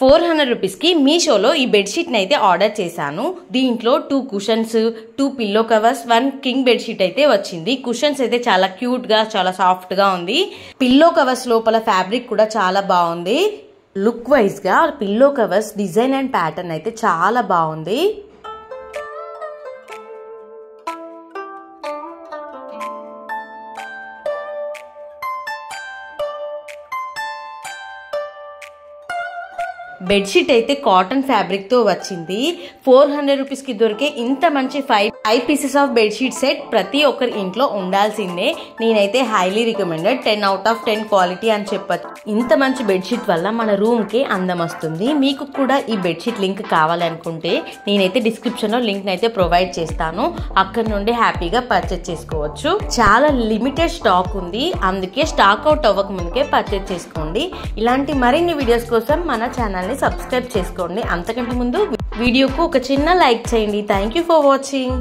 400 రూపీస్కి మీషోలో ఈ బెడ్షీట్ని అయితే ఆర్డర్ చేశాను. దీంట్లో 2 cushions, 2 pillow covers, 1 king bedsheet అయితే వచ్చింది. కుషన్స్ అయితే చాలా క్యూట్గా, చాలా సాఫ్ట్గా ఉంది. పిల్లో కవర్స్ లోపల ఫ్యాబ్రిక్ కూడా చాలా బాగుంది. లుక్ వైజ్గా pillow covers design and pattern అయితే చాలా బాగుంది. బెడ్షీట్ అయితే కాటన్ ఫ్యాబ్రిక్ తో వచ్చింది. 400 రూపీస్కి దొరికే ఇంత మంచి 5 పీసెస్ ఆఫ్ బెడ్షీట్ సెట్ ప్రతి ఒక్కరి ఇంట్లో ఉండాల్సిందే. నేనైతే highly recommended, 10 out of 10 quality అని చెప్పచ్చు. ఇంత మంచి బెడ్షీట్ వల్ల మన రూమ్ కి అందం వస్తుంది. మీకు కూడా ఈ బెడ్షీట్ లింక్ కావాలనుకుంటే నేనైతే డిస్క్రిప్షన్ లో లింక్ అయితే ప్రొవైడ్ చేస్తాను. అక్కడ నుండి హ్యాపీగా పర్చేస్ చేసుకోవచ్చు. చాలా లిమిటెడ్ స్టాక్ ఉంది, అందుకే స్టాక్ అవుట్ అవ్వక ముందుకే పర్చేస్ చేసుకోండి. ఇలాంటి మరిన్ని వీడియోస్ కోసం మన ఛానల్ సబ్స్క్రైబ్ చేసుకోండి. అంతకంటే ముందు వీడియోకు ఒక చిన్న లైక్ చేయండి. Thank you for watching.